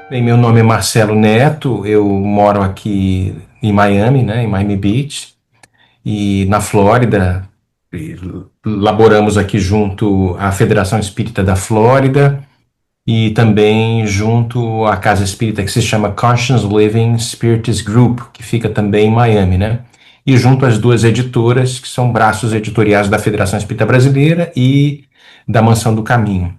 Bem, meu nome é Marcelo Neto, eu moro aqui em Miami, né, em Miami Beach, e na Flórida. E laboramos aqui junto à Federação Espírita da Flórida e também junto à Casa Espírita que se chama Conscious Living Spirits Group, que fica também em Miami, né? E junto às duas editoras, que são braços editoriais da Federação Espírita Brasileira e da Mansão do Caminho,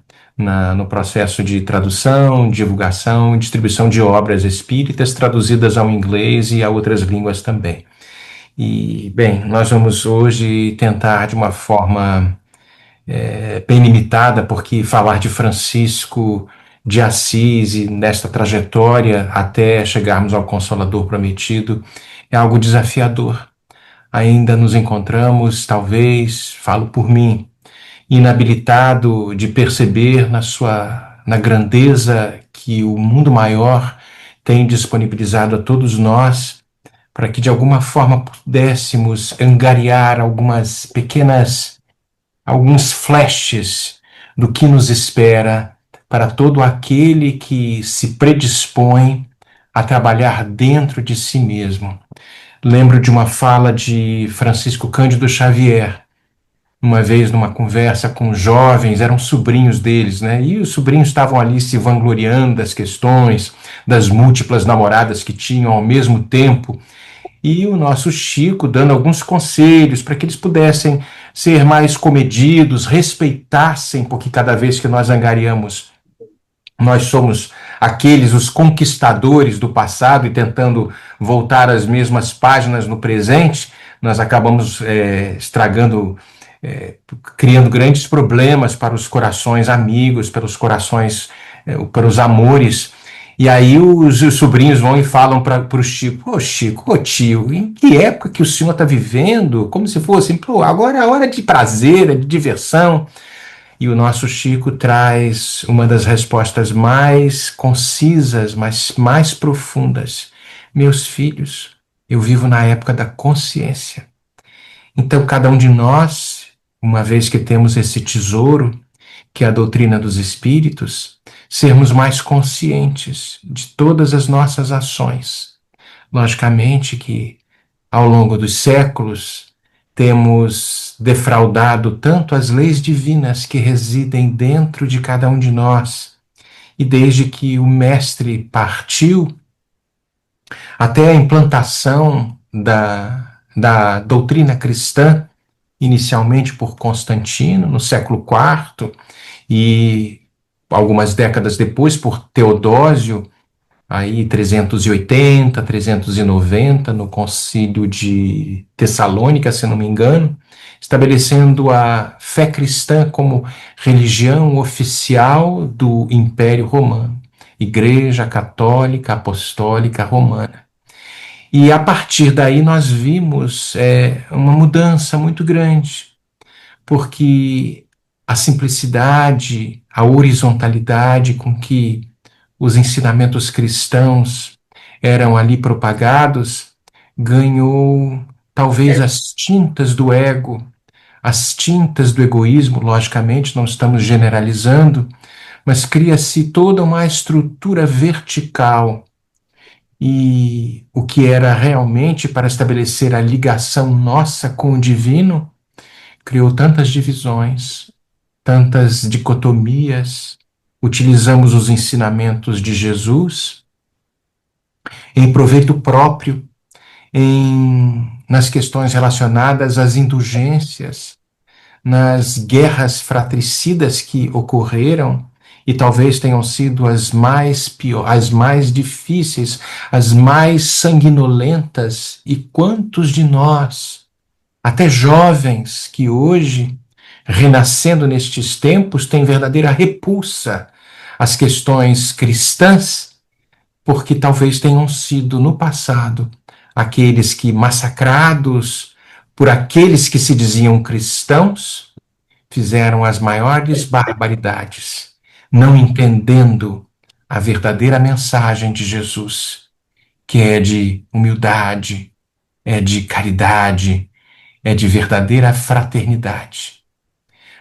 no processo de tradução, divulgação e distribuição de obras espíritas traduzidas ao inglês e a outras línguas também. E, bem, nós vamos hoje tentar de uma forma bem limitada, porque falar de Francisco de Assis e nesta trajetória até chegarmos ao Consolador Prometido é algo desafiador. Ainda nos encontramos, talvez, falo por mim, inabilitado de perceber na grandeza que o mundo maior tem disponibilizado a todos nós, para que de alguma forma pudéssemos angariar alguns flashes do que nos espera para todo aquele que se predispõe a trabalhar dentro de si mesmo. Lembro de uma fala de Francisco Cândido Xavier, uma vez numa conversa com jovens, eram sobrinhos deles, né? E os sobrinhos estavam ali se vangloriando das questões, das múltiplas namoradas que tinham ao mesmo tempo, e o nosso Chico dando alguns conselhos para que eles pudessem ser mais comedidos, respeitassem, porque cada vez que nós angariamos, nós somos aqueles, os conquistadores do passado e tentando voltar às mesmas páginas no presente, nós acabamos estragando, criando grandes problemas para os corações amigos, para os amores. E aí os sobrinhos vão e falam para o Chico: ô Chico, ô tio, em que época que o senhor está vivendo? Como se fosse, pô, agora é a hora de prazer, de diversão. E o nosso Chico traz uma das respostas mais concisas, mas mais profundas. Meus filhos, eu vivo na época da consciência. Então, cada um de nós, uma vez que temos esse tesouro, que é a doutrina dos espíritos, sermos mais conscientes de todas as nossas ações. Logicamente que, ao longo dos séculos, temos defraudado tanto as leis divinas que residem dentro de cada um de nós, e desde que o Mestre partiu, até a implantação da doutrina cristã, inicialmente por Constantino, no século IV, e algumas décadas depois por Teodósio, aí 380, 390, no Concílio de Tessalônica, se não me engano, estabelecendo a fé cristã como religião oficial do Império Romano, Igreja Católica Apostólica Romana. E a partir daí nós vimos uma mudança muito grande, porque a simplicidade, a horizontalidade com que os ensinamentos cristãos eram ali propagados, ganhou talvez as tintas do ego, as tintas do egoísmo. Logicamente, não estamos generalizando, mas cria-se toda uma estrutura vertical, e o que era realmente para estabelecer a ligação nossa com o divino, criou tantas divisões, tantas dicotomias. Utilizamos os ensinamentos de Jesus em proveito próprio, nas questões relacionadas às indulgências, nas guerras fratricidas que ocorreram e talvez tenham sido as mais difíceis, as mais sanguinolentas. E quantos de nós, até jovens que hoje, renascendo nestes tempos, têm verdadeira repulsa às questões cristãs, porque talvez tenham sido no passado aqueles que, massacrados por aqueles que se diziam cristãos, fizeram as maiores barbaridades, não entendendo a verdadeira mensagem de Jesus, que é de humildade, é de caridade, é de verdadeira fraternidade.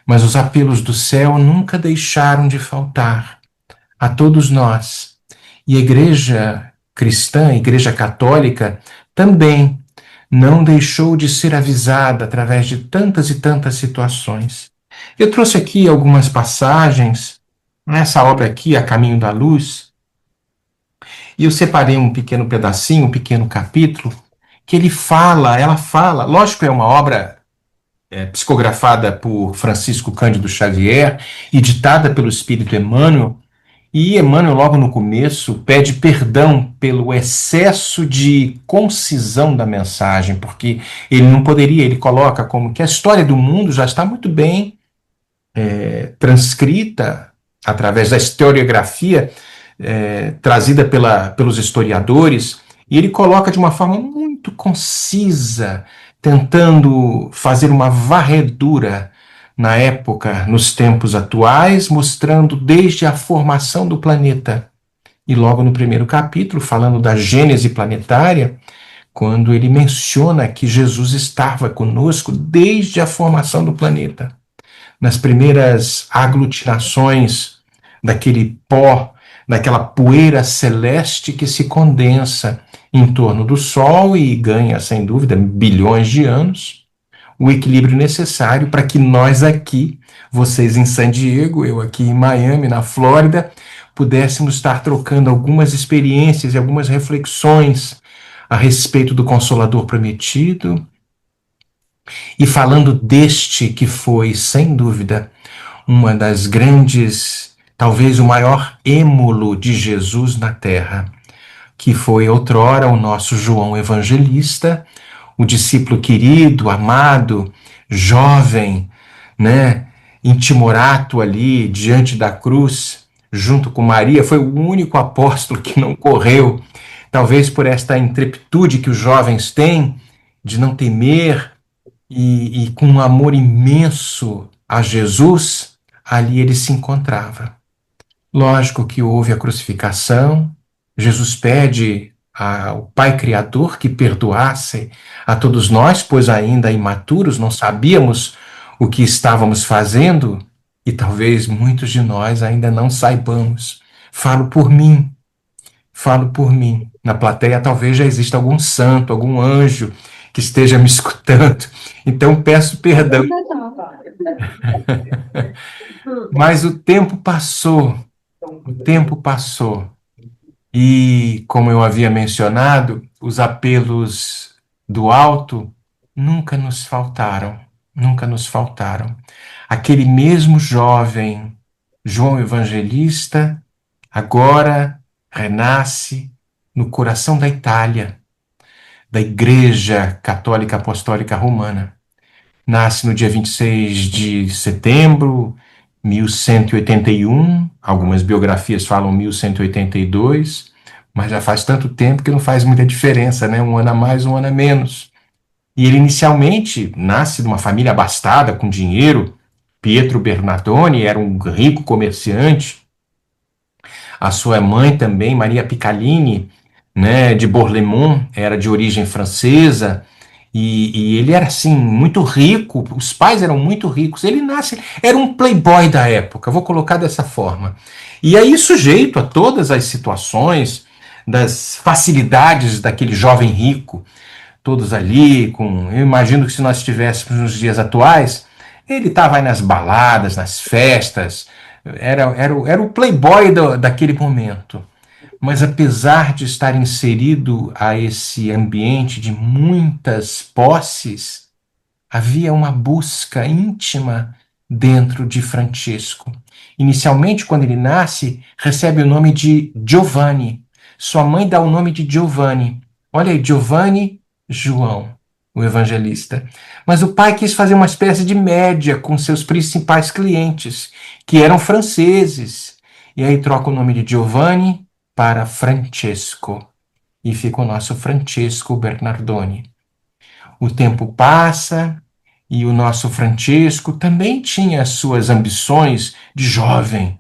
Mas os apelos do céu nunca deixaram de faltar a todos nós, E a igreja cristã, a igreja católica, também não deixou de ser avisada através de tantas e tantas situações. Eu trouxe aqui algumas passagens, nessa obra aqui, A Caminho da Luz, e eu separei um pequeno pedacinho, um pequeno capítulo, que ela fala, lógico, é uma obra psicografada por Francisco Cândido Xavier e ditada pelo Espírito Emmanuel, e Emmanuel, logo no começo, pede perdão pelo excesso de concisão da mensagem, porque ele não poderia, ele coloca como que a história do mundo já está muito bem transcrita através da historiografia trazida pelos historiadores, e ele coloca de uma forma muito concisa, tentando fazer uma varredura na época, nos tempos atuais, mostrando desde a formação do planeta. E logo no primeiro capítulo, falando da gênese planetária, quando ele menciona que Jesus estava conosco desde a formação do planeta, nas primeiras aglutinações daquele pó, daquela poeira celeste que se condensa em torno do Sol e ganha, sem dúvida, bilhões de anos, o equilíbrio necessário para que nós aqui, vocês em San Diego, eu aqui em Miami, na Flórida, pudéssemos estar trocando algumas experiências e algumas reflexões a respeito do Consolador prometido e falando deste que foi, sem dúvida, uma das grandes, talvez o maior émulo de Jesus na Terra, que foi outrora o nosso João Evangelista, o discípulo querido, amado, jovem, né, intimorato ali diante da cruz, junto com Maria, foi o único apóstolo que não correu, talvez por esta intrepitude que os jovens têm de não temer e com um amor imenso a Jesus, ali ele se encontrava. Lógico que houve a crucificação, Jesus pede ao Pai Criador que perdoasse a todos nós, pois ainda imaturos não sabíamos o que estávamos fazendo e talvez muitos de nós ainda não saibamos. Falo por mim, falo por mim. Na plateia talvez já exista algum santo, algum anjo que esteja me escutando. Então peço perdão. Mas o tempo passou, o tempo passou. E, como eu havia mencionado, os apelos do alto nunca nos faltaram, nunca nos faltaram. Aquele mesmo jovem, João Evangelista, agora renasce no coração da Itália, da Igreja Católica Apostólica Romana. Nasce no dia 26 de setembro, 1181, algumas biografias falam 1182, mas já faz tanto tempo que não faz muita diferença, né? Um ano a mais, um ano a menos. E ele inicialmente nasce de uma família abastada, com dinheiro. Pietro Bernardoni era um rico comerciante. A sua mãe também, Maria Piccolini, né, de Bourlemont, era de origem francesa. E ele era assim, muito rico, os pais eram muito ricos. Ele nasce, era um playboy da época, vou colocar dessa forma. E aí, sujeito a todas as situações, das facilidades daquele jovem rico, todos ali, eu imagino que se nós estivéssemos nos dias atuais, ele estava aí nas baladas, nas festas, era o playboy daquele momento. Mas apesar de estar inserido a esse ambiente de muitas posses, havia uma busca íntima dentro de Francesco. Inicialmente, quando ele nasce, recebe o nome de Giovanni. Sua mãe dá o nome de Giovanni. Olha aí, Giovanni João, o evangelista. Mas o pai quis fazer uma espécie de média com seus principais clientes, que eram franceses. E aí troca o nome de Giovanni para Francesco. E fica o nosso Francesco Bernardoni. O tempo passa e o nosso Francesco também tinha as suas ambições de jovem.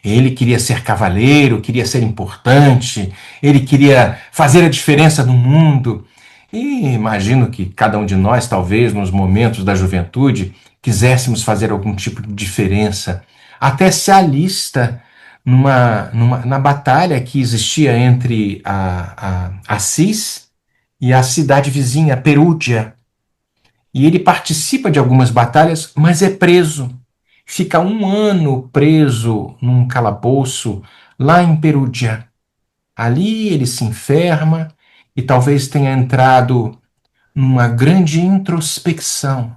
Ele queria ser cavaleiro, queria ser importante, ele queria fazer a diferença no mundo. E imagino que cada um de nós, talvez, nos momentos da juventude, quiséssemos fazer algum tipo de diferença. Até se alista na batalha que existia entre Assis e a cidade vizinha, Perúdia. E ele participa de algumas batalhas, mas é preso. Fica um ano preso num calabouço lá em Perúdia. Ali ele se enferma e talvez tenha entrado numa grande introspecção,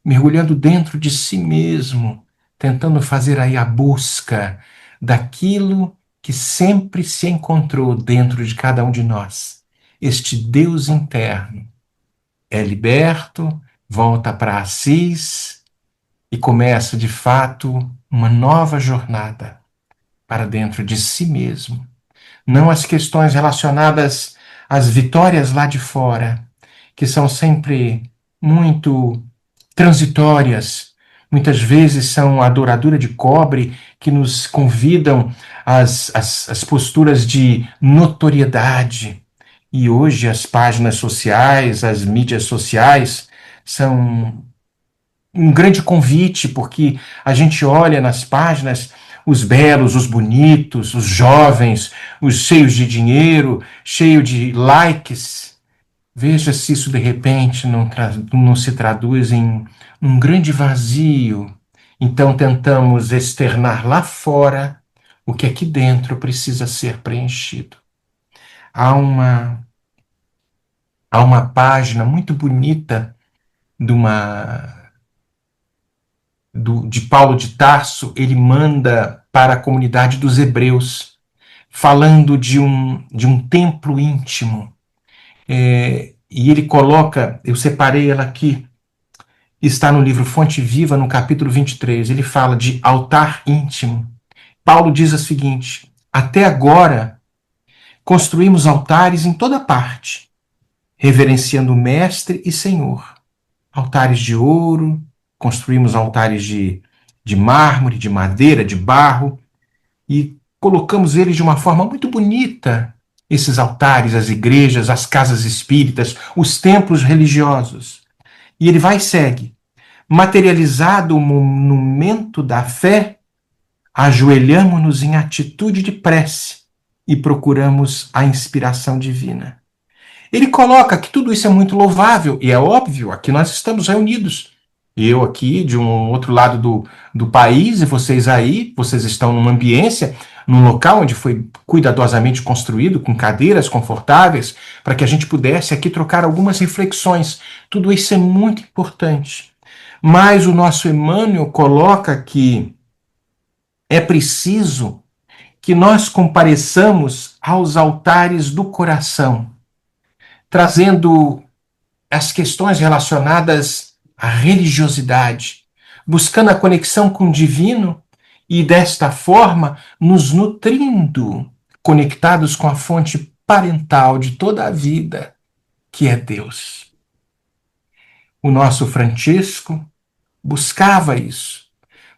mergulhando dentro de si mesmo, tentando fazer aí a busca daquilo que sempre se encontrou dentro de cada um de nós. Este Deus interno é liberto, volta para Assis e começa de fato uma nova jornada para dentro de si mesmo. Não as questões relacionadas às vitórias lá de fora, que são sempre muito transitórias, muitas vezes são a douradura de cobre que nos convidam às posturas de notoriedade. E hoje as páginas sociais, as mídias sociais, são um grande convite, porque a gente olha nas páginas os belos, os bonitos, os jovens, os cheios de dinheiro, cheio de likes. Veja se isso de repente não se traduz em um grande vazio. Então tentamos externar lá fora o que aqui dentro precisa ser preenchido. Há uma, há uma página muito bonita de de Paulo de Tarso. Ele manda para a comunidade dos hebreus, falando de um templo íntimo. E ele coloca, eu separei ela aqui, está no livro Fonte Viva, no capítulo 23, ele fala de altar íntimo. Paulo diz o seguinte: até agora construímos altares em toda parte, reverenciando o Mestre e Senhor. Altares de ouro, construímos altares de mármore, de madeira, de barro, e colocamos eles de uma forma muito bonita, esses altares, as igrejas, as casas espíritas, os templos religiosos. E ele vai e segue. Materializado o monumento da fé, ajoelhamo-nos em atitude de prece e procuramos a inspiração divina. Ele coloca que tudo isso é muito louvável, e é óbvio, aqui nós estamos reunidos. Eu aqui de um outro lado do país, e vocês aí, vocês estão numa ambiência, num local onde foi cuidadosamente construído, com cadeiras confortáveis, para que a gente pudesse aqui trocar algumas reflexões. Tudo isso é muito importante. Mas o nosso Emmanuel coloca que é preciso que nós compareçamos aos altares do coração, trazendo as questões relacionadas à religiosidade, buscando a conexão com o divino e, desta forma, nos nutrindo, conectados com a fonte parental de toda a vida, que é Deus. O nosso Francisco buscava isso,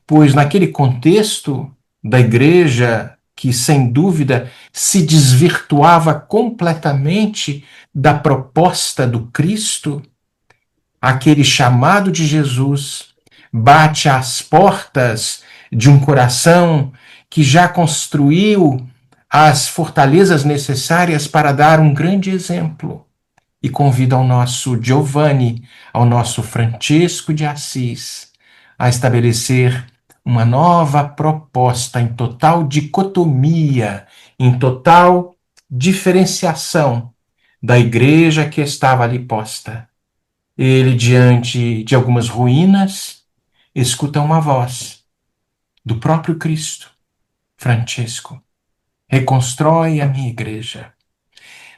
pois naquele contexto da igreja que, sem dúvida, se desvirtuava completamente da proposta do Cristo, aquele chamado de Jesus bate às portas de um coração que já construiu as fortalezas necessárias para dar um grande exemplo, e convida ao nosso Giovanni, ao nosso Francisco de Assis, a estabelecer uma nova proposta em total dicotomia, em total diferenciação da igreja que estava ali posta. Ele, diante de algumas ruínas, escuta uma voz do próprio Cristo: Francisco, reconstrói a minha igreja.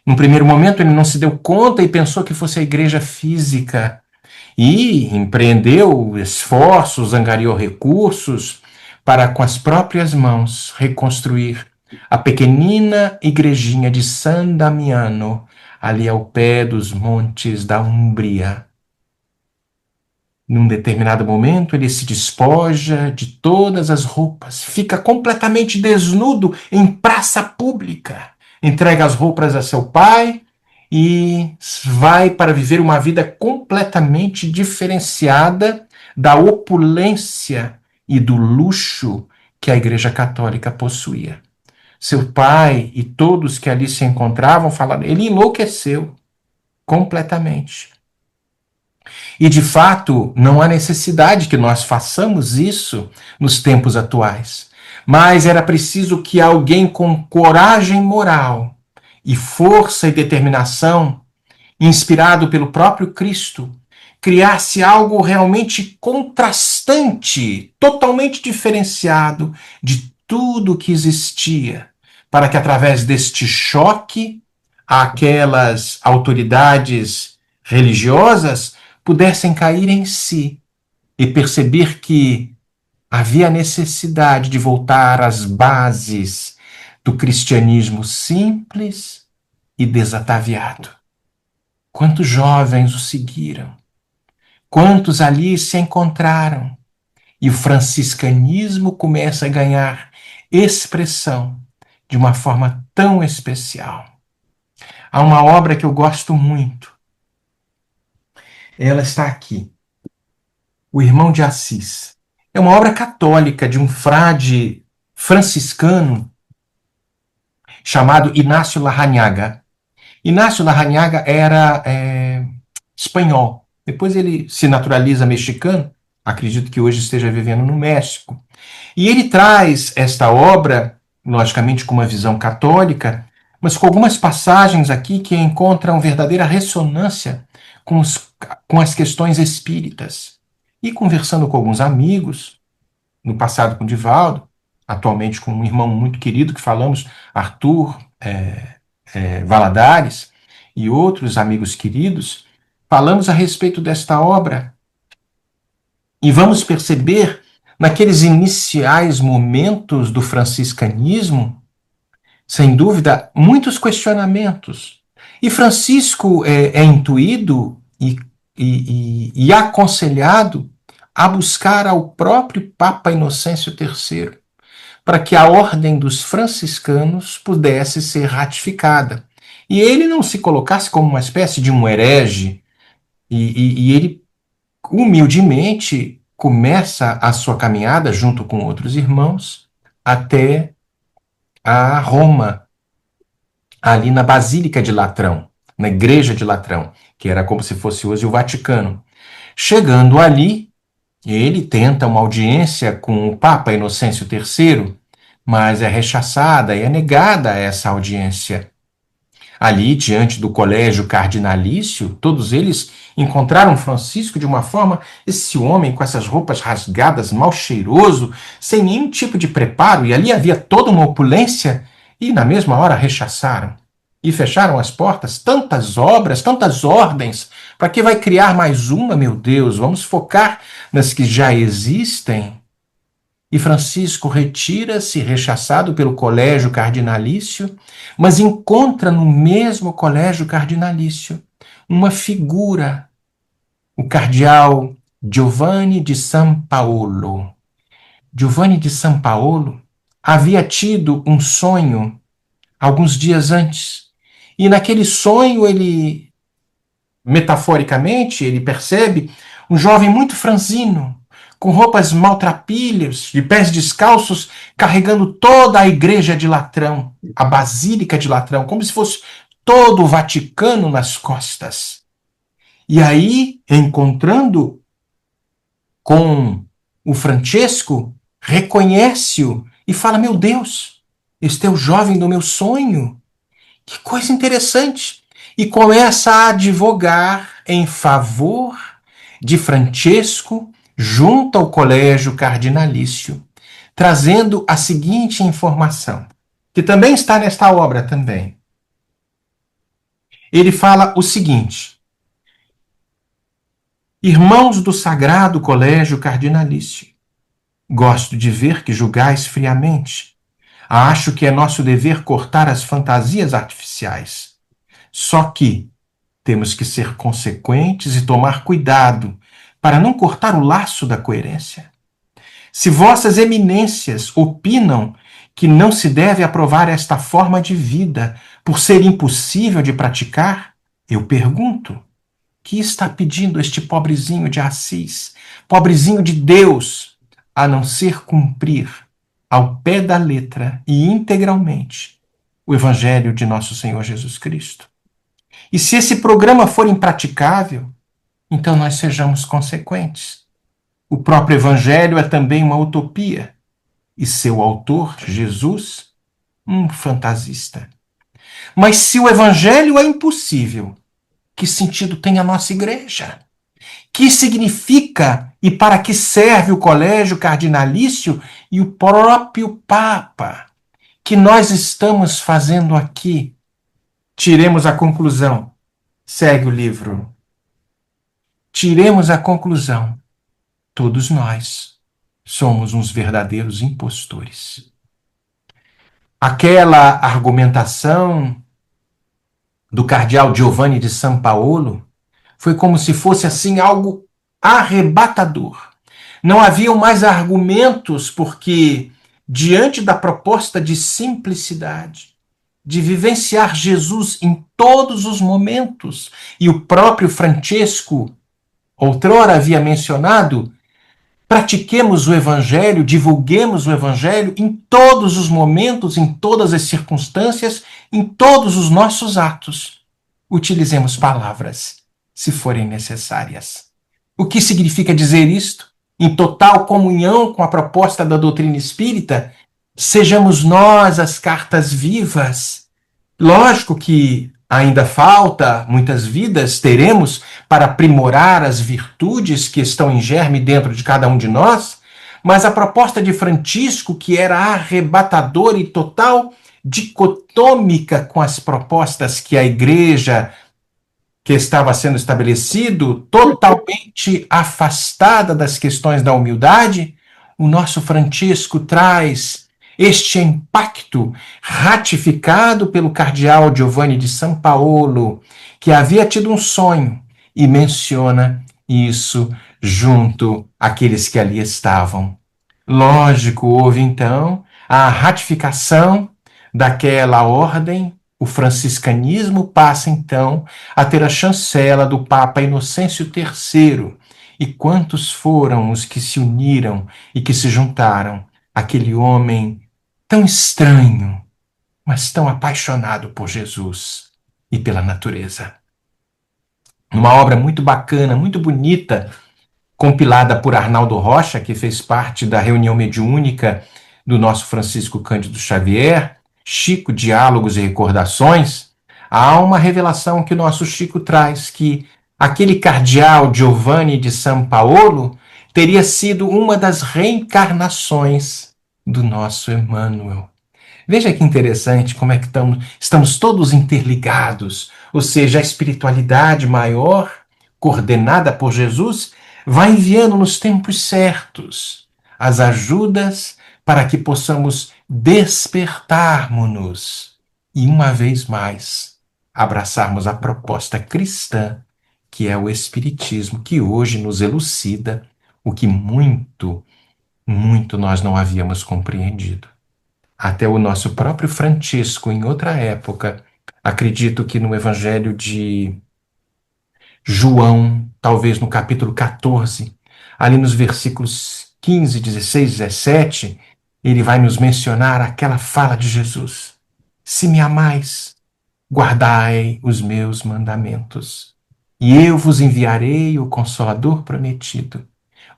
Num primeiro momento, ele não se deu conta e pensou que fosse a igreja física, e empreendeu esforços, angariou recursos para, com as próprias mãos, reconstruir a pequenina igrejinha de San Damiano, ali ao pé dos montes da Umbria. Num determinado momento, ele se despoja de todas as roupas, fica completamente desnudo em praça pública, entrega as roupas a seu pai e vai para viver uma vida completamente diferenciada da opulência e do luxo que a Igreja Católica possuía. Seu pai e todos que ali se encontravam falaram, ele enlouqueceu completamente. E, de fato, não há necessidade que nós façamos isso nos tempos atuais. Mas era preciso que alguém com coragem moral e força e determinação, inspirado pelo próprio Cristo, criasse algo realmente contrastante, totalmente diferenciado de tudo que existia, para que através deste choque, aquelas autoridades religiosas pudessem cair em si e perceber que havia necessidade de voltar às bases do cristianismo simples e desataviado. Quantos jovens o seguiram? Quantos ali se encontraram? E o franciscanismo começa a ganhar expressão de uma forma tão especial. Há uma obra que eu gosto muito. Ela está aqui. O Irmão de Assis. É uma obra católica de um frade franciscano chamado Inácio Larrañaga. Inácio Larrañaga era espanhol. Depois ele se naturaliza mexicano. Acredito que hoje esteja vivendo no México. E ele traz esta obra, logicamente com uma visão católica, mas com algumas passagens aqui que encontram verdadeira ressonância com as questões espíritas. E conversando com alguns amigos, no passado com Divaldo, atualmente com um irmão muito querido que falamos, Arthur Valadares, e outros amigos queridos, falamos a respeito desta obra e vamos perceber, naqueles iniciais momentos do franciscanismo, sem dúvida, muitos questionamentos. E Francisco é intuído e aconselhado a buscar ao próprio Papa Inocêncio III, para que a ordem dos franciscanos pudesse ser ratificada. E ele não se colocasse como uma espécie de um herege, e ele humildemente começa a sua caminhada junto com outros irmãos até a Roma, ali na Basílica de Latrão, na Igreja de Latrão, que era como se fosse hoje o Vaticano. Chegando ali, ele tenta uma audiência com o Papa Inocêncio III, mas é rechaçada e é negada essa audiência. Ali, diante do colégio cardinalício, todos eles encontraram Francisco de uma forma, esse homem com essas roupas rasgadas, mal cheiroso, sem nenhum tipo de preparo, e ali havia toda uma opulência, e na mesma hora rechaçaram. E fecharam as portas, tantas obras, tantas ordens, para que vai criar mais uma, meu Deus? Vamos focar nas que já existem. E Francisco retira-se, rechaçado pelo colégio cardinalício, mas encontra no mesmo colégio cardinalício uma figura, o cardeal Giovanni de São Paulo. Giovanni de São Paulo havia tido um sonho alguns dias antes, e naquele sonho ele, metaforicamente, ele percebe um jovem muito franzino, com roupas maltrapilhas, de pés descalços, carregando toda a igreja de Latrão, a Basílica de Latrão, como se fosse todo o Vaticano nas costas. E aí, encontrando com o Francesco, reconhece-o e fala: meu Deus, este é o jovem do meu sonho. Que coisa interessante. E começa a advogar em favor de Francesco junto ao colégio cardinalício, trazendo a seguinte informação, que também está nesta obra também. Ele fala o seguinte: irmãos do Sagrado Colégio Cardinalício, gosto de ver que julgais friamente. Acho que é nosso dever cortar as fantasias artificiais. Só que temos que ser consequentes e tomar cuidado para não cortar o laço da coerência. Se vossas eminências opinam que não se deve aprovar esta forma de vida por ser impossível de praticar, eu pergunto: que está pedindo este pobrezinho de Assis, pobrezinho de Deus, a não ser cumprir ao pé da letra e integralmente o Evangelho de nosso Senhor Jesus Cristo. E se esse programa for impraticável, então nós sejamos consequentes. O próprio Evangelho é também uma utopia, e seu autor, Jesus, um fantasista. Mas se o Evangelho é impossível, que sentido tem a nossa igreja? Que significa e para que serve o colégio cardinalício e o próprio Papa? Que nós estamos fazendo aqui? Tiremos a conclusão. Segue o livro. Tiremos a conclusão. Todos nós somos uns verdadeiros impostores. Aquela argumentação do cardeal Giovanni de São Paulo foi como se fosse assim algo arrebatador. Não haviam mais argumentos, porque diante da proposta de simplicidade, de vivenciar Jesus em todos os momentos, e o próprio Francesco outrora havia mencionado, pratiquemos o Evangelho, divulguemos o Evangelho em todos os momentos, em todas as circunstâncias, em todos os nossos atos. Utilizemos palavras, se forem necessárias. O que significa dizer isto? Em total comunhão com a proposta da doutrina espírita, sejamos nós as cartas vivas. Lógico que ainda falta, muitas vidas teremos para aprimorar as virtudes que estão em germe dentro de cada um de nós, mas a proposta de Francisco, que era arrebatadora e total dicotômica com as propostas que a igreja que estava sendo estabelecido, totalmente afastada das questões da humildade, o nosso Francisco traz este impacto ratificado pelo cardeal Giovanni de São Paulo, que havia tido um sonho e menciona isso junto àqueles que ali estavam. Lógico, houve então a ratificação daquela ordem. O franciscanismo passa então a ter a chancela do Papa Inocêncio III. E quantos foram os que se uniram e que se juntaram àquele homem tão estranho, mas tão apaixonado por Jesus e pela natureza? Numa obra muito bacana, muito bonita, compilada por Arnaldo Rocha, que fez parte da reunião mediúnica do nosso Francisco Cândido Xavier, Chico, Diálogos e Recordações, há uma revelação que o nosso Chico traz, que aquele cardeal Giovanni de São Paulo teria sido uma das reencarnações do nosso Emmanuel. Veja que interessante como é que estamos todos interligados, ou seja, a espiritualidade maior, coordenada por Jesus, vai enviando nos tempos certos as ajudas para que possamos despertarmos-nos e, uma vez mais, abraçarmos a proposta cristã, que é o Espiritismo, que hoje nos elucida o que muito, muito nós não havíamos compreendido. Até o nosso próprio Francisco, em outra época, acredito que no Evangelho de João, talvez no capítulo 14, ali nos versículos 15, 16, 17, ele vai nos mencionar aquela fala de Jesus: se me amais, guardai os meus mandamentos, e eu vos enviarei o Consolador prometido,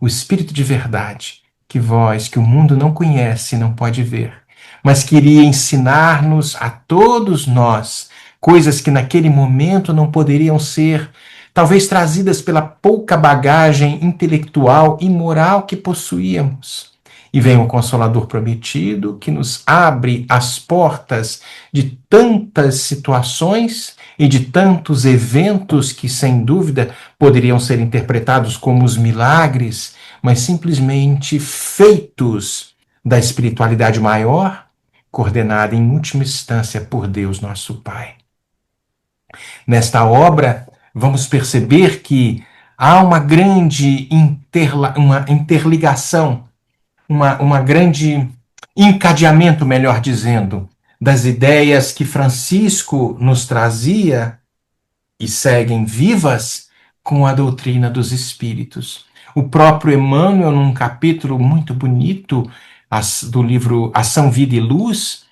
o Espírito de verdade, que o mundo não conhece e não pode ver, mas queria ensinar-nos a todos nós coisas que naquele momento não poderiam ser, talvez trazidas pela pouca bagagem intelectual e moral que possuíamos. E vem o Consolador prometido, que nos abre as portas de tantas situações e de tantos eventos que, sem dúvida, poderiam ser interpretados como os milagres, mas simplesmente feitos da espiritualidade maior, coordenada em última instância por Deus nosso Pai. Nesta obra, vamos perceber que há uma grande uma interligação, uma grande encadeamento, melhor dizendo, das ideias que Francisco nos trazia e seguem vivas com a doutrina dos espíritos. O próprio Emmanuel, num capítulo muito bonito, do livro Ação, Vida e Luz,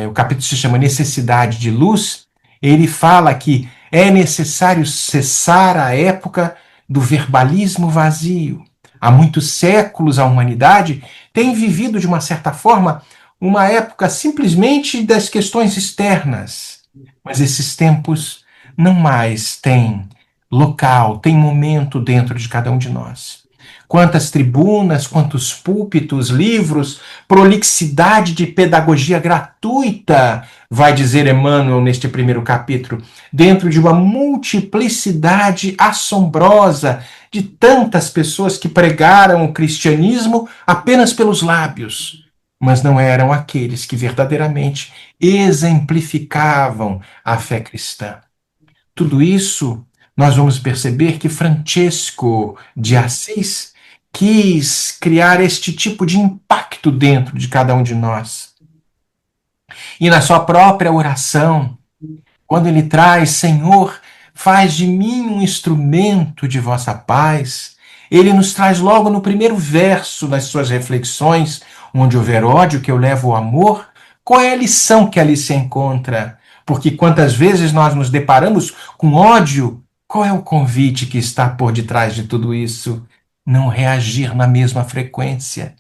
o capítulo se chama Necessidade de Luz, ele fala que é necessário cessar a época do verbalismo vazio. Há muitos séculos a humanidade tem vivido, de uma certa forma, uma época simplesmente das questões externas. Mas esses tempos não mais têm local, têm momento dentro de cada um de nós. Quantas tribunas, quantos púlpitos, livros, prolixidade de pedagogia gratuita, vai dizer Emmanuel neste primeiro capítulo, dentro de uma multiplicidade assombrosa de tantas pessoas que pregaram o cristianismo apenas pelos lábios, mas não eram aqueles que verdadeiramente exemplificavam a fé cristã. Tudo isso nós vamos perceber que Francesco de Assis quis criar este tipo de impacto dentro de cada um de nós. E na sua própria oração, quando ele traz, Senhor, faz de mim um instrumento de vossa paz, ele nos traz logo no primeiro verso das suas reflexões, onde houver ódio, que eu levo o amor, qual é a lição que ali se encontra? Porque quantas vezes nós nos deparamos com ódio, qual é o convite que está por detrás de tudo isso? Não reagir na mesma frequência.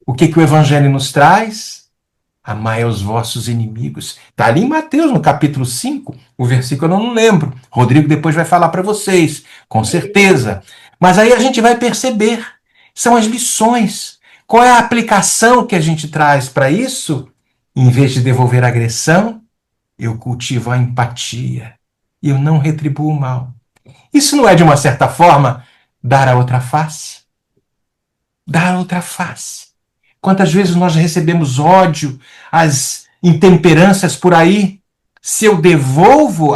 O que o Evangelho nos traz? Amai aos vossos inimigos. Está ali em Mateus, no capítulo 5, o versículo eu não lembro. Rodrigo depois vai falar para vocês, com certeza. Mas aí a gente vai perceber, são as lições. Qual é a aplicação que a gente traz para isso? Em vez de devolver agressão, eu cultivo a empatia. E eu não retribuo o mal. Isso não é, de uma certa forma, dar a outra face? Dar a outra face. Quantas vezes nós recebemos ódio, as intemperanças por aí? Se eu devolvo,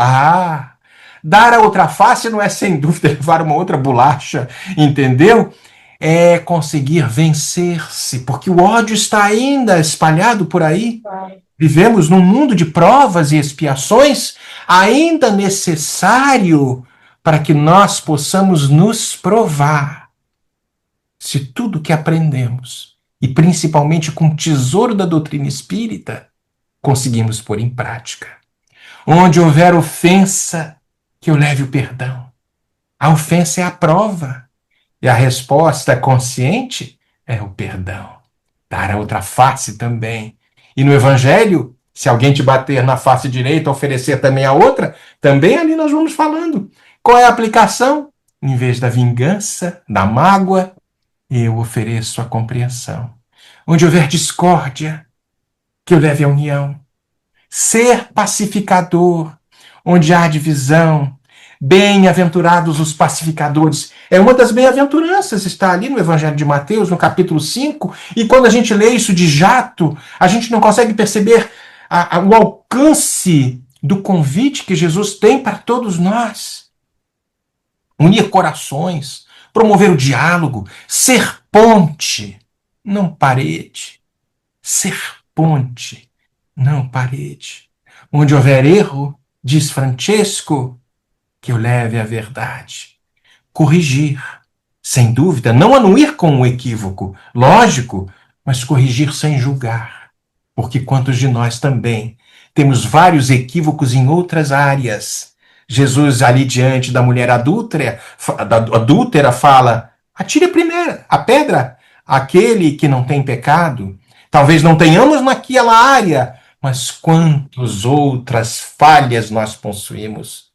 dar a outra face não é, sem dúvida, levar uma outra bolacha, entendeu? É conseguir vencer-se, porque o ódio está ainda espalhado por aí. Vivemos num mundo de provas e expiações, ainda necessário para que nós possamos nos provar se tudo que aprendemos, e principalmente com o tesouro da doutrina espírita, conseguimos pôr em prática. Onde houver ofensa, que eu leve o perdão. A ofensa é a prova, e a resposta consciente é o perdão. Dar a outra face também. E no Evangelho, se alguém te bater na face direita, oferecer também a outra, também ali nós vamos falando. Qual é a aplicação? Em vez da vingança, da mágoa, eu ofereço a compreensão. Onde houver discórdia, que eu leve a união. Ser pacificador, onde há divisão. Bem-aventurados os pacificadores. É uma das bem-aventuranças, está ali no Evangelho de Mateus, no capítulo 5, e quando a gente lê isso de jato, a gente não consegue perceber o alcance do convite que Jesus tem para todos nós. Unir corações, promover o diálogo, ser ponte, não parede. Ser ponte, não parede. Onde houver erro, diz Francesco, que eu leve a verdade. Corrigir, sem dúvida, não anuir com o equívoco, lógico, mas corrigir sem julgar. Porque quantos de nós também temos vários equívocos em outras áreas. Jesus, ali diante da mulher adúltera, fala: atire a pedra, aquele que não tem pecado. Talvez não tenhamos naquela área, mas quantas outras falhas nós possuímos.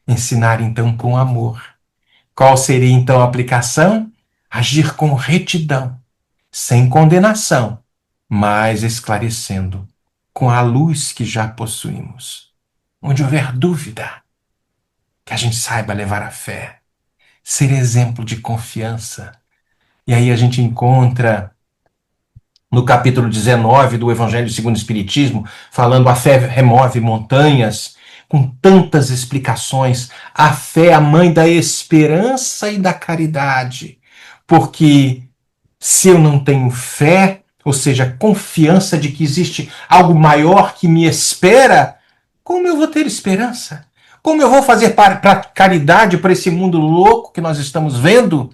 Ensinar então com amor. Qual seria então a aplicação? Agir com retidão, sem condenação, mas esclarecendo, com a luz que já possuímos. Onde houver dúvida, que a gente saiba levar a fé, ser exemplo de confiança. E aí a gente encontra no capítulo 19 do Evangelho segundo o Espiritismo, falando a fé remove montanhas, com tantas explicações. A fé é a mãe da esperança e da caridade. Porque se eu não tenho fé, ou seja, confiança de que existe algo maior que me espera, como eu vou ter esperança? Como eu vou fazer para caridade para esse mundo louco que nós estamos vendo?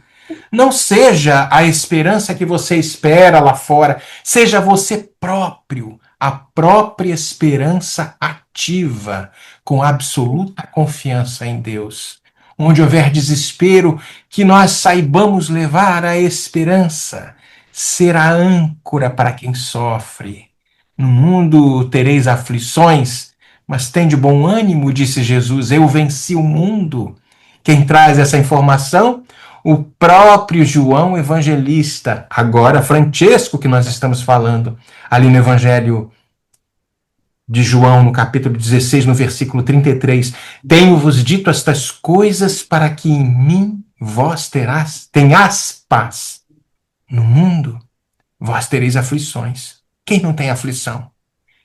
Não seja a esperança que você espera lá fora, seja você próprio, a própria esperança ativa, com absoluta confiança em Deus. Onde houver desespero, que nós saibamos levar a esperança, ser a âncora para quem sofre. No mundo tereis aflições, mas tende bom ânimo, disse Jesus, eu venci o mundo. Quem traz essa informação? O próprio João Evangelista, agora Francesco, que nós estamos falando, ali no Evangelho de João, no capítulo 16, no versículo 33. Tenho-vos dito estas coisas para que em mim vós tenhas paz. No mundo vós tereis aflições. Quem não tem aflição?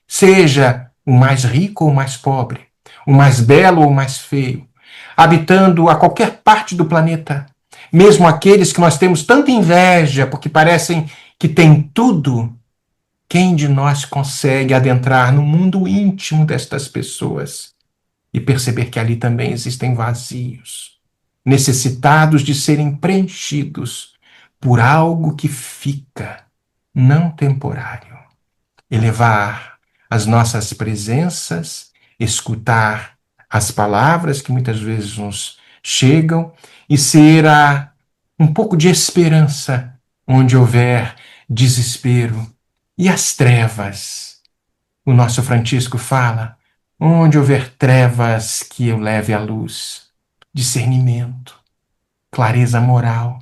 Seja o mais rico ou o mais pobre, o mais belo ou o mais feio, habitando a qualquer parte do planeta, mesmo aqueles que nós temos tanta inveja porque parecem que têm tudo, quem de nós consegue adentrar no mundo íntimo destas pessoas e perceber que ali também existem vazios, necessitados de serem preenchidos por algo que fica, não temporário? Elevar as nossas presenças, escutar as palavras que muitas vezes nos chegam e ser um pouco de esperança onde houver desespero. E as trevas? O nosso Francisco fala, onde houver trevas, que eu leve a luz, discernimento, clareza moral.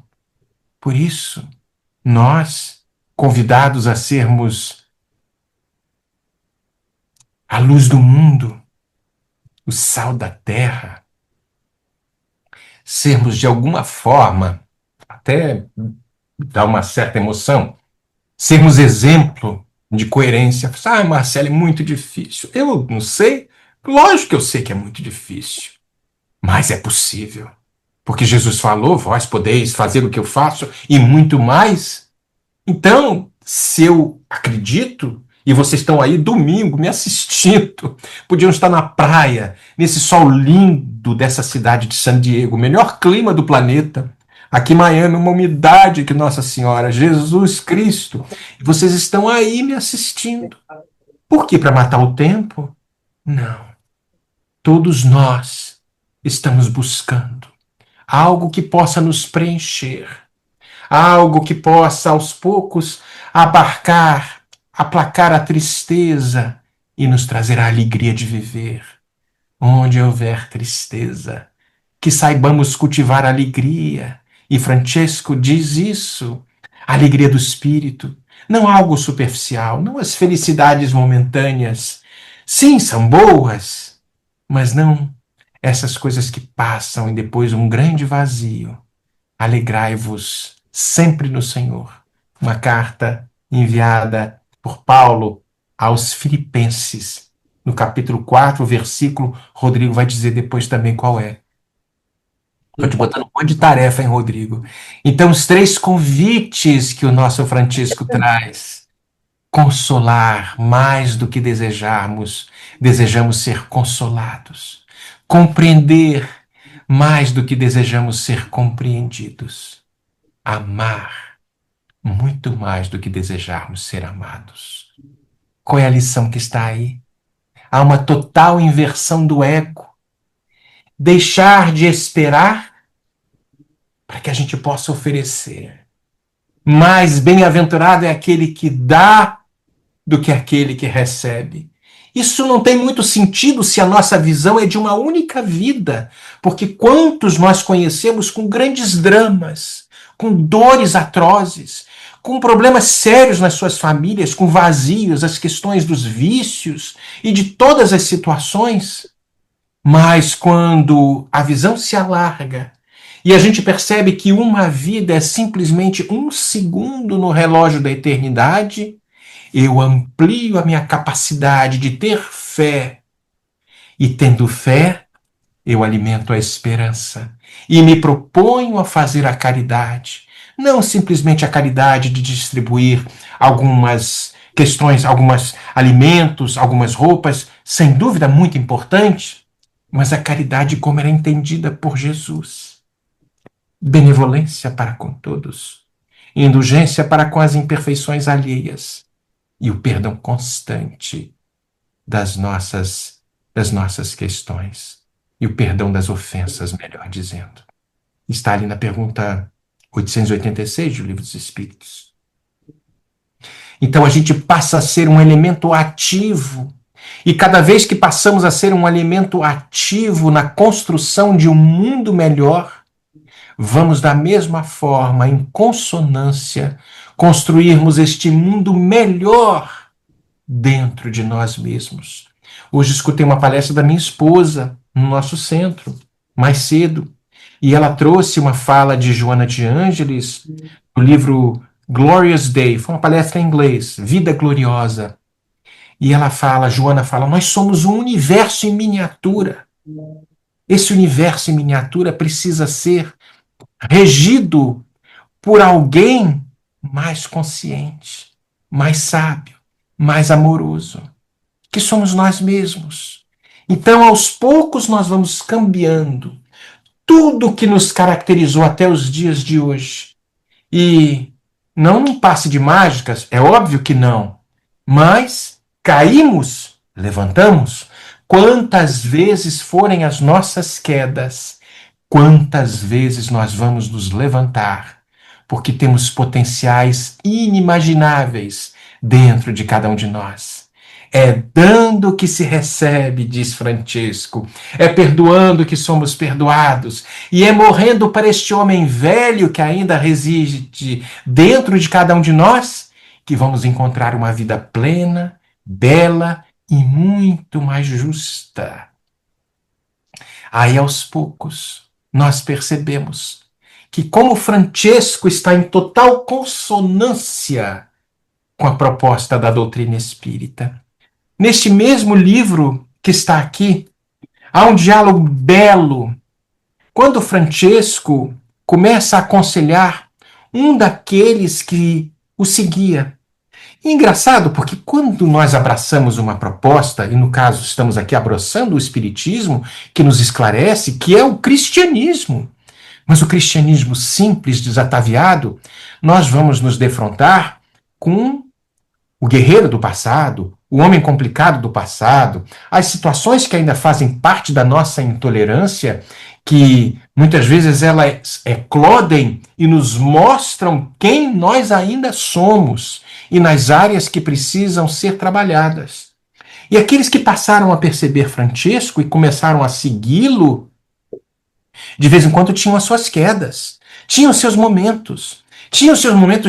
Por isso, nós, convidados a sermos a luz do mundo, o sal da terra, sermos de alguma forma, até dá uma certa emoção, sermos exemplo de coerência. Ah, Marcelo, é muito difícil. Eu não sei. Lógico que eu sei que é muito difícil, mas é possível. Porque Jesus falou, vós podeis fazer o que eu faço e muito mais. Então, se eu acredito, e vocês estão aí domingo me assistindo, podiam estar na praia, nesse sol lindo dessa cidade de San Diego, o melhor clima do planeta. Aqui em Miami, uma umidade que Nossa Senhora, Jesus Cristo. E vocês estão aí me assistindo. Por quê? Para matar o tempo? Não. Todos nós estamos buscando algo que possa nos preencher, algo que possa, aos poucos, aplacar a tristeza e nos trazer a alegria de viver. Onde houver tristeza, que saibamos cultivar a alegria. E Francesco diz isso, a alegria do espírito, não algo superficial, não as felicidades momentâneas. Sim, são boas, mas não essas coisas que passam e depois um grande vazio. Alegrai-vos sempre no Senhor. Uma carta enviada por Paulo aos Filipenses, no capítulo 4, versículo. Rodrigo vai dizer depois também qual é. Estou te botando um monte de tarefa, hein, Rodrigo? Então, os três convites que o nosso Francisco traz. Consolar mais do que desejarmos, desejamos ser consolados. Compreender mais do que desejamos ser compreendidos. Amar muito mais do que desejarmos ser amados. Qual é a lição que está aí? Há uma total inversão do ego. Deixar de esperar para que a gente possa oferecer. Mais bem-aventurado é aquele que dá do que aquele que recebe. Isso não tem muito sentido se a nossa visão é de uma única vida, porque quantos nós conhecemos com grandes dramas, com dores atrozes, com problemas sérios nas suas famílias, com vazios, as questões dos vícios e de todas as situações. Mas quando a visão se alarga e a gente percebe que uma vida é simplesmente um segundo no relógio da eternidade, eu amplio a minha capacidade de ter fé. E tendo fé, eu alimento a esperança. E me proponho a fazer a caridade. Não simplesmente a caridade de distribuir algumas questões, alguns alimentos, algumas roupas, sem dúvida muito importante, mas a caridade como era entendida por Jesus. benevolência para com todos, indulgência para com as imperfeições alheias e o perdão constante das nossas questões e o perdão das ofensas, melhor dizendo. Está ali na pergunta 886 do Livro dos Espíritos. Então a gente passa a ser um elemento ativo. E cada vez que passamos a ser um elemento ativo na construção de um mundo melhor, vamos da mesma forma, em consonância, construirmos este mundo melhor dentro de nós mesmos. Hoje escutei uma palestra da minha esposa no nosso centro, mais cedo, e ela trouxe uma fala de Joana de Ângeles, do livro Glorious Day, foi uma palestra em inglês, Vida Gloriosa. E ela fala, Joana fala, nós somos um universo em miniatura. Esse universo em miniatura precisa ser regido por alguém mais consciente, mais sábio, mais amoroso, que somos nós mesmos. Então, aos poucos, nós vamos cambiando tudo que nos caracterizou até os dias de hoje. E não num passe de mágicas, é óbvio que não, mas caímos, levantamos. Quantas vezes forem as nossas quedas, quantas vezes nós vamos nos levantar, porque temos potenciais inimagináveis dentro de cada um de nós. É dando que se recebe, diz Francisco. É perdoando que somos perdoados. E é morrendo para este homem velho que ainda reside dentro de cada um de nós que vamos encontrar uma vida plena, bela e muito mais justa. Aí, aos poucos, nós percebemos que, como Francesco está em total consonância com a proposta da doutrina espírita, neste mesmo livro que está aqui, há um diálogo belo, quando Francesco começa a aconselhar um daqueles que o seguia. E engraçado, porque quando nós abraçamos uma proposta, e no caso estamos aqui abraçando o Espiritismo, que nos esclarece, que é o cristianismo, mas o cristianismo simples, desataviado, nós vamos nos defrontar com o guerreiro do passado, o homem complicado do passado, as situações que ainda fazem parte da nossa intolerância, que muitas vezes elas eclodem e nos mostram quem nós ainda somos e nas áreas que precisam ser trabalhadas. E aqueles que passaram a perceber Francesco e começaram a segui-lo, de vez em quando tinham as suas quedas, tinham seus momentos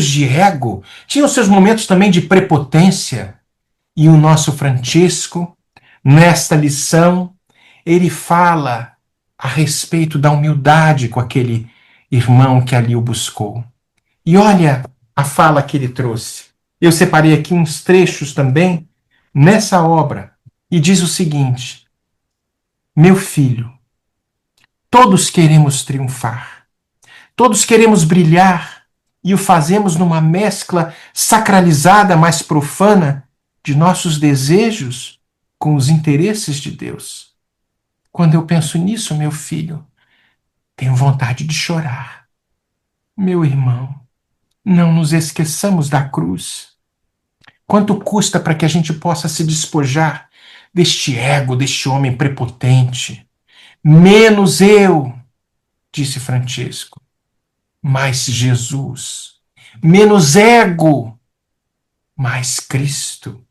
de ego, tinham seus momentos também de prepotência. E o nosso Francisco, nesta lição, ele fala a respeito da humildade com aquele irmão que ali o buscou. E olha a fala que ele trouxe. Eu separei aqui uns trechos também nessa obra e diz o seguinte: meu filho, todos queremos triunfar, todos queremos brilhar e o fazemos numa mescla sacralizada, mais profana, de nossos desejos com os interesses de Deus. Quando eu penso nisso, meu filho, tenho vontade de chorar. Meu irmão, não nos esqueçamos da cruz. Quanto custa para que a gente possa se despojar deste ego, deste homem prepotente? Menos eu, disse Francisco, mais Jesus. Menos ego, mais Cristo.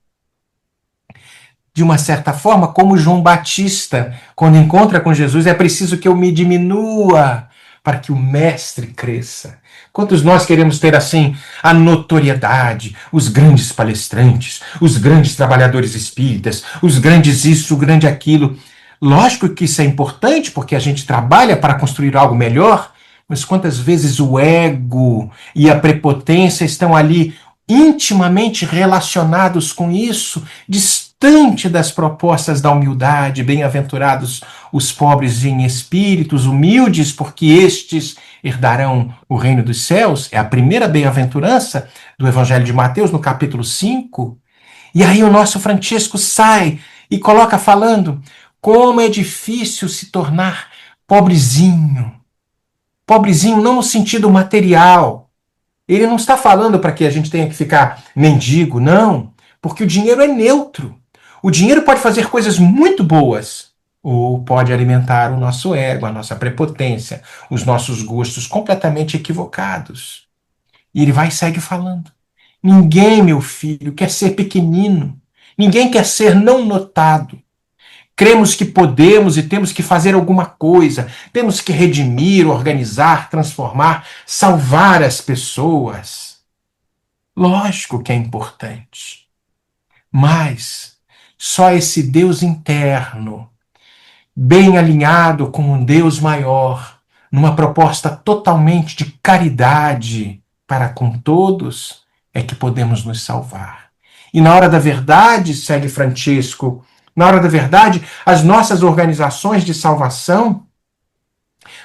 De uma certa forma, como João Batista, quando encontra com Jesus, é preciso que eu me diminua para que o Mestre cresça. Quantos nós queremos ter assim a notoriedade, os grandes palestrantes, os grandes trabalhadores espíritas, os grandes isso, o grande aquilo. Lógico que isso é importante porque a gente trabalha para construir algo melhor, mas quantas vezes o ego e a prepotência estão ali intimamente relacionados com isso, distante das propostas da humildade. Bem-aventurados os pobres em espírito, os humildes, porque estes herdarão o reino dos céus. É a primeira bem-aventurança do Evangelho de Mateus, no capítulo 5. E aí o nosso Francisco sai e coloca falando como é difícil se tornar pobrezinho. Pobrezinho não no sentido material. Ele não está falando para que a gente tenha que ficar mendigo, não, porque o dinheiro é neutro. O dinheiro pode fazer coisas muito boas, ou pode alimentar o nosso ego, a nossa prepotência, os nossos gostos completamente equivocados. E ele vai e segue falando. Ninguém, meu filho, quer ser pequenino. Ninguém quer ser não notado. Cremos que podemos e temos que fazer alguma coisa. Temos que redimir, organizar, transformar, salvar as pessoas. Lógico que é importante. Mas só esse Deus interno, bem alinhado com um Deus maior, numa proposta totalmente de caridade para com todos, é que podemos nos salvar. E na hora da verdade, segue Francisco, na hora da verdade, as nossas organizações de salvação,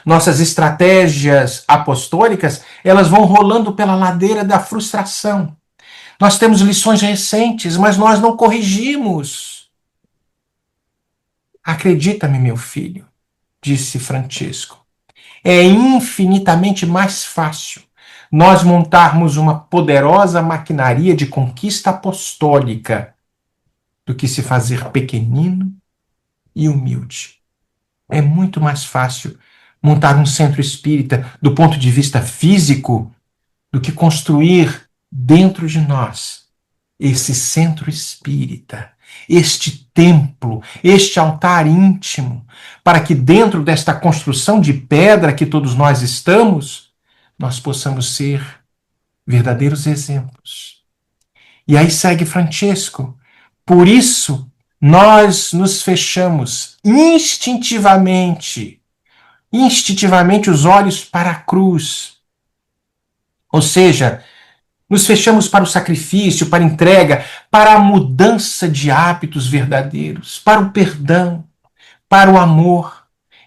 nossas estratégias apostólicas, elas vão rolando pela ladeira da frustração. Nós temos lições recentes, mas nós não corrigimos. Acredita-me, meu filho, disse Francisco, é infinitamente mais fácil nós montarmos uma poderosa maquinaria de conquista apostólica do que se fazer pequenino e humilde. É muito mais fácil montar um centro espírita do ponto de vista físico do que construir dentro de nós esse centro espírita, este templo, este altar íntimo, para que dentro desta construção de pedra que todos nós estamos, nós possamos ser verdadeiros exemplos. E aí segue Francesco. Por isso, nós nos fechamos instintivamente os olhos para a cruz. Ou seja, nos fechamos para o sacrifício, para a entrega, para a mudança de hábitos verdadeiros, para o perdão, para o amor,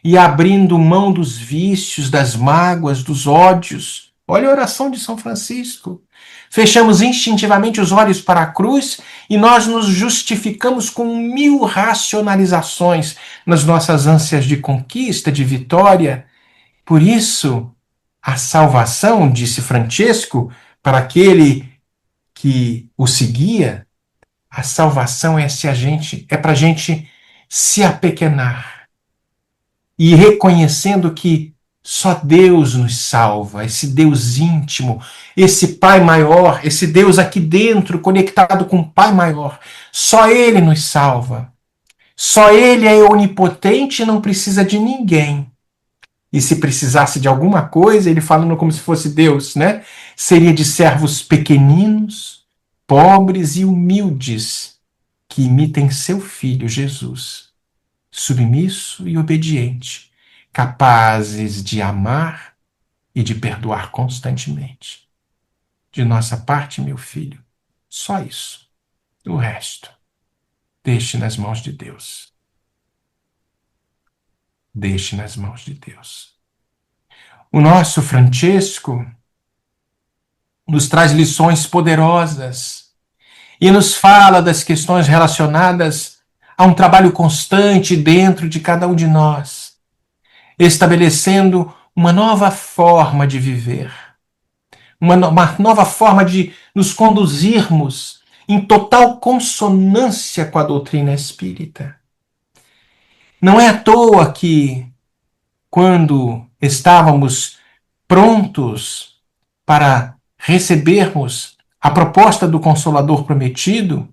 e abrindo mão dos vícios, das mágoas, dos ódios. Olha a oração de São Francisco. Fechamos instintivamente os olhos para a cruz e nós nos justificamos com 1000 racionalizações nas nossas ânsias de conquista, de vitória. Por isso, a salvação, disse Francesco, para aquele que o seguia, a salvação é para a gente se apequenar e reconhecendo que só Deus nos salva, esse Deus íntimo, esse Pai maior, esse Deus aqui dentro, conectado com o Pai maior, só Ele nos salva. Só Ele é onipotente e não precisa de ninguém. E se precisasse de alguma coisa, ele falando como se fosse Deus, né? Seria de servos pequeninos, pobres e humildes, que imitem seu filho Jesus, submisso e obediente, capazes de amar e de perdoar constantemente. De nossa parte, meu filho, só isso. O resto, deixe nas mãos de Deus. Deixe nas mãos de Deus. O nosso Francesco nos traz lições poderosas e nos fala das questões relacionadas a um trabalho constante dentro de cada um de nós, estabelecendo uma nova forma de viver, uma nova forma de nos conduzirmos em total consonância com a doutrina espírita. Não é à toa que, quando estávamos prontos para recebermos a proposta do Consolador prometido,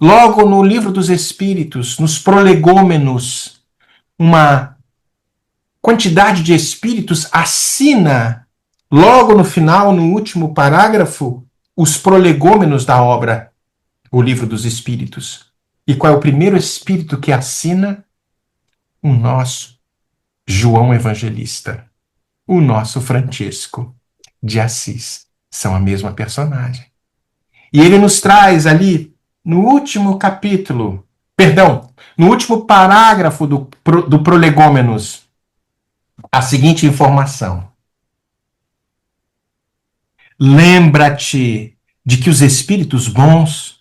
logo no Livro dos Espíritos, nos prolegômenos, uma quantidade de espíritos assina, logo no final, no último parágrafo, os prolegômenos da obra, o Livro dos Espíritos. E qual é o primeiro espírito que assina? O nosso João Evangelista, o nosso Francisco de Assis. São a mesma personagem. E ele nos traz ali, no último capítulo, no último parágrafo do Prolegômenos, a seguinte informação. Lembra-te de que os espíritos bons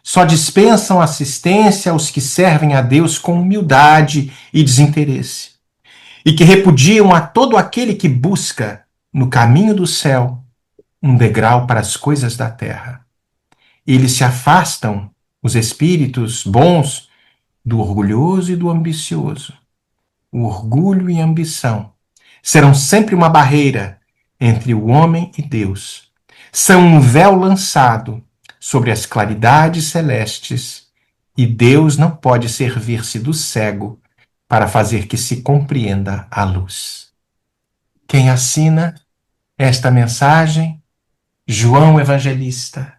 só dispensam assistência aos que servem a Deus com humildade e desinteresse. e que repudiam a todo aquele que busca, no caminho do céu, um degrau para as coisas da terra. Eles se afastam, os espíritos bons, do orgulhoso e do ambicioso. O orgulho e a ambição serão sempre uma barreira entre o homem e Deus. São um véu lançado sobre as claridades celestes, e Deus não pode servir-se do cego para fazer que se compreenda a luz. Quem assina esta mensagem? João Evangelista,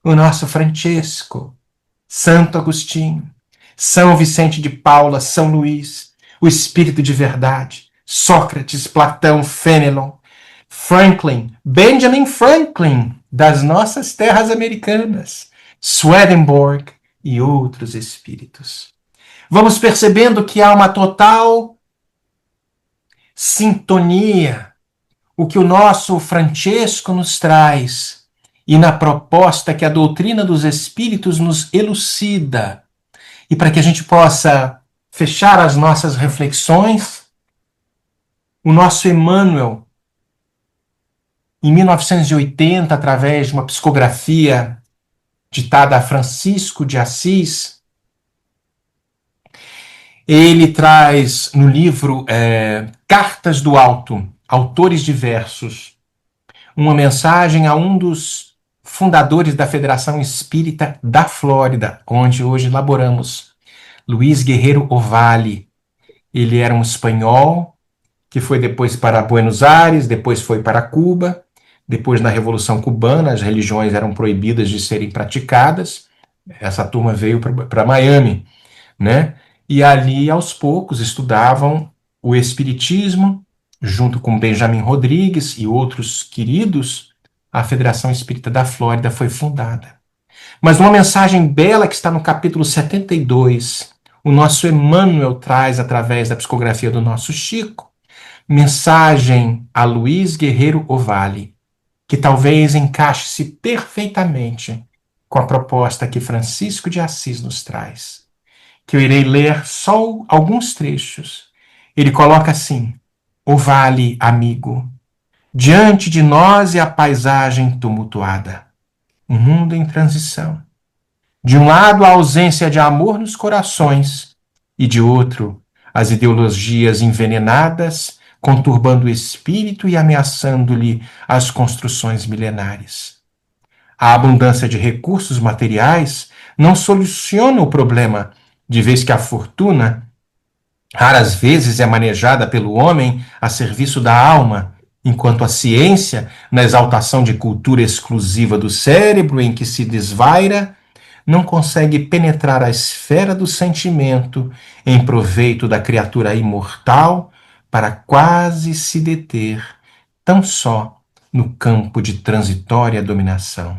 o nosso Francisco, Santo Agostinho, São Vicente de Paula, São Luís, o Espírito de Verdade, Sócrates, Platão, Fenelon, Franklin, Benjamin Franklin, das nossas terras americanas, Swedenborg e outros espíritos. Vamos percebendo que há uma total sintonia, o que o nosso Francesco nos traz, e na proposta que a doutrina dos espíritos nos elucida. E para que a gente possa fechar as nossas reflexões, o nosso Emmanuel, em 1980, através de uma psicografia ditada a Francisco de Assis, ele traz no livro Cartas do Alto, Autores Diversos, uma mensagem a um dos fundadores da Federação Espírita da Flórida, onde hoje laboramos, Luiz Guerreiro Ovalle. Ele era um espanhol que foi depois para Buenos Aires, depois foi para Cuba. Depois, na Revolução Cubana, as religiões eram proibidas de serem praticadas. Essa turma veio para Miami, né? E ali, aos poucos, estudavam o Espiritismo, junto com Benjamin Rodrigues e outros queridos. A Federação Espírita da Flórida foi fundada. Mas uma mensagem bela que está no capítulo 72, o nosso Emmanuel traz através da psicografia do nosso Chico, mensagem a Luiz Guerreiro Ovalle, que talvez encaixe-se perfeitamente com a proposta que Francisco de Assis nos traz, que eu irei ler só alguns trechos. Ele coloca assim: Ovalle, amigo, diante de nós é a paisagem tumultuada, um mundo em transição. De um lado, a ausência de amor nos corações, e de outro, as ideologias envenenadas, conturbando o espírito e ameaçando-lhe as construções milenares. A abundância de recursos materiais não soluciona o problema, de vez que a fortuna raras vezes é manejada pelo homem a serviço da alma, enquanto a ciência, na exaltação de cultura exclusiva do cérebro em que se desvaira, não consegue penetrar a esfera do sentimento em proveito da criatura imortal para quase se deter tão só no campo de transitória dominação.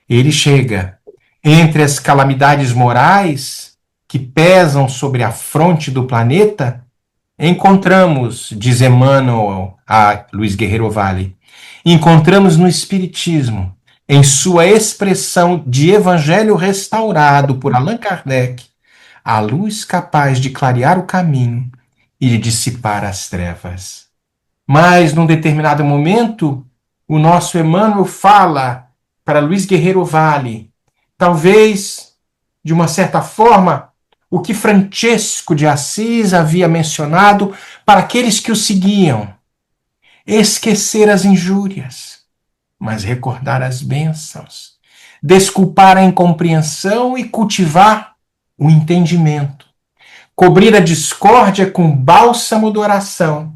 Ele chega entre as calamidades morais que pesam sobre a fronte do planeta. Encontramos, diz Emmanuel a Luiz Guerreiro Ovalle, encontramos no Espiritismo, em sua expressão de evangelho restaurado por Allan Kardec, a luz capaz de clarear o caminho e de dissipar as trevas. Mas, num determinado momento, o nosso Emmanuel fala para Luiz Guerreiro Ovalle, talvez, de uma certa forma, o que Francisco de Assis havia mencionado para aqueles que o seguiam: esquecer as injúrias, mas recordar as bênçãos, desculpar a incompreensão e cultivar o entendimento, cobrir a discórdia com bálsamo da oração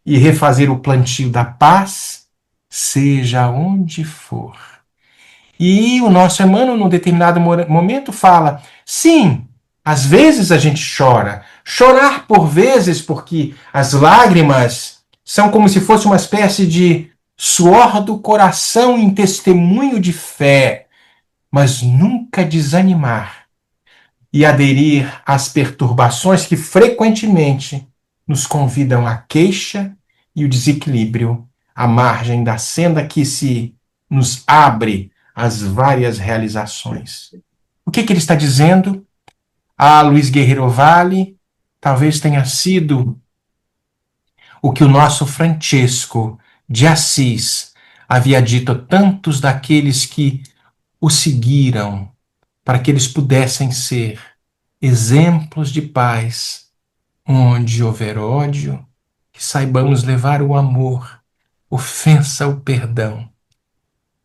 e refazer o plantio da paz, seja onde for. E o nosso Emmanuel, num determinado momento, fala: sim, às vezes a gente chora. Chorar por vezes, porque as lágrimas são como se fosse uma espécie de suor do coração em testemunho de fé, mas nunca desanimar e aderir às perturbações que frequentemente nos convidam à queixa e o desequilíbrio, à margem da senda que se nos abre às várias realizações. O que ele está dizendo? Luiz Guerreiro Ovalle talvez tenha sido o que o nosso Francesco de Assis havia dito a tantos daqueles que o seguiram, para que eles pudessem ser exemplos de paz, onde houver ódio, que saibamos levar o amor, ofensa o perdão,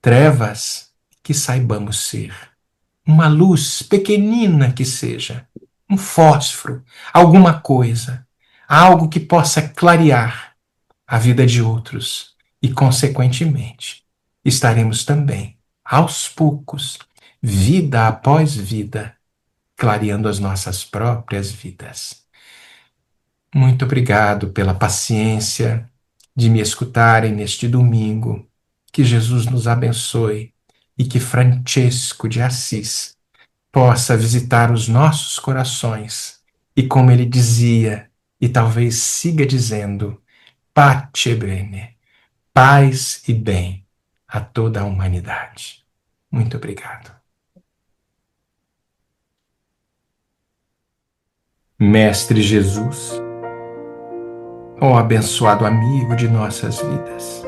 trevas, que saibamos ser uma luz pequenina que seja, um fósforo, alguma coisa, algo que possa clarear a vida de outros e, consequentemente, estaremos também, aos poucos, vida após vida, clareando as nossas próprias vidas. Muito obrigado pela paciência de me escutarem neste domingo. Que Jesus nos abençoe e que Francesco de Assis possa visitar os nossos corações e, como ele dizia, e talvez siga dizendo, pace bene, paz e bem a toda a humanidade. Muito obrigado. Mestre Jesus, ó abençoado amigo de nossas vidas,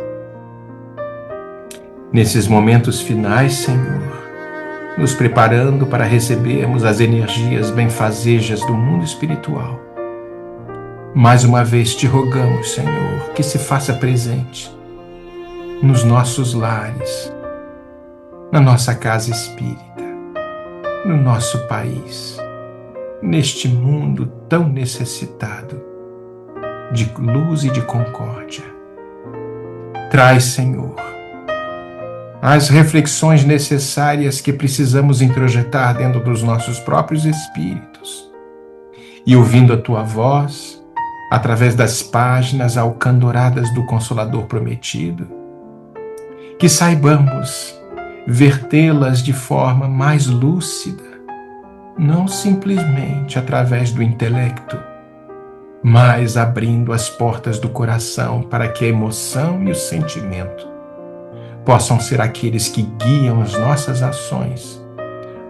nesses momentos finais, Senhor, nos preparando para recebermos as energias benfazejas do mundo espiritual, mais uma vez te rogamos, Senhor, que se faça presente nos nossos lares, na nossa casa espírita, no nosso país, neste mundo tão necessitado de luz e de concórdia. Traz, Senhor, as reflexões necessárias que precisamos introjetar dentro dos nossos próprios espíritos e, ouvindo a Tua voz, através das páginas alcandoradas do Consolador Prometido, que saibamos vertê-las de forma mais lúcida, não simplesmente através do intelecto, mas abrindo as portas do coração para que a emoção e o sentimento possam ser aqueles que guiam as nossas ações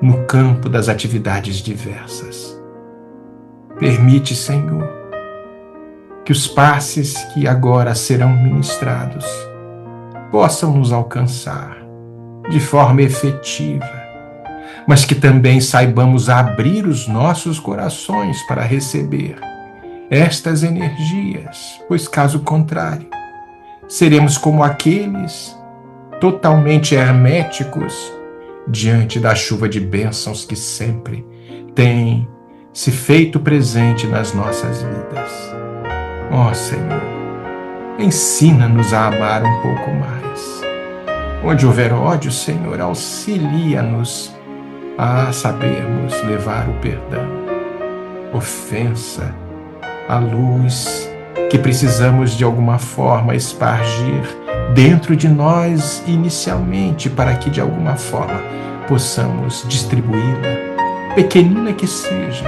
no campo das atividades diversas. Permite, Senhor, que os passes que agora serão ministrados possam nos alcançar de forma efetiva, mas que também saibamos abrir os nossos corações para receber estas energias, pois caso contrário, seremos como aqueles totalmente herméticos diante da chuva de bênçãos que sempre tem se feito presente nas nossas vidas. Ó Senhor, ensina-nos a amar um pouco mais. Onde houver ódio, Senhor, auxilia-nos a sabermos levar o perdão, ofensa, a luz que precisamos de alguma forma espargir dentro de nós inicialmente, para que de alguma forma possamos distribuí-la, pequenina que seja,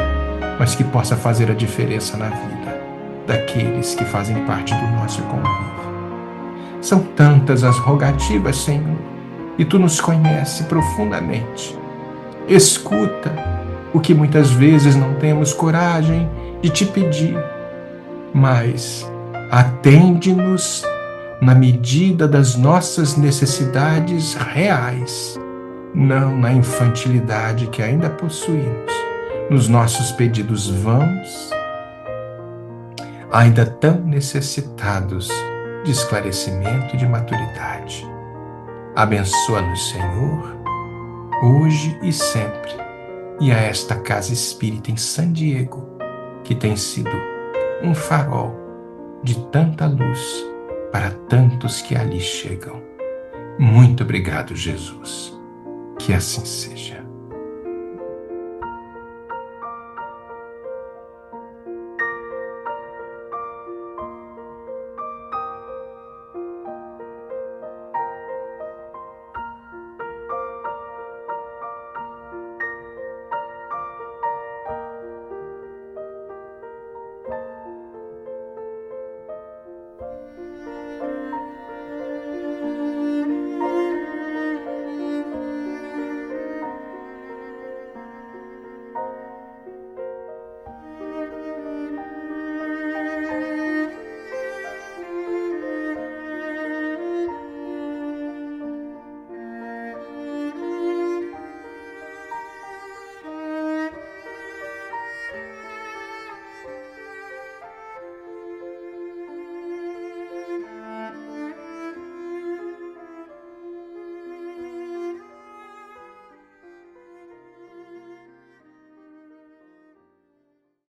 mas que possa fazer a diferença na vida daqueles que fazem parte do nosso convívio. São tantas as rogativas, Senhor, e Tu nos conheces profundamente. Escuta o que muitas vezes não temos coragem de Te pedir, mas atende-nos na medida das nossas necessidades reais, não na infantilidade que ainda possuímos, nos nossos pedidos vãos, ainda tão necessitados de esclarecimento e de maturidade. Abençoa-nos, Senhor, hoje e sempre, e a esta casa espírita em San Diego, que tem sido um farol de tanta luz para tantos que ali chegam. Muito obrigado, Jesus. Que assim seja.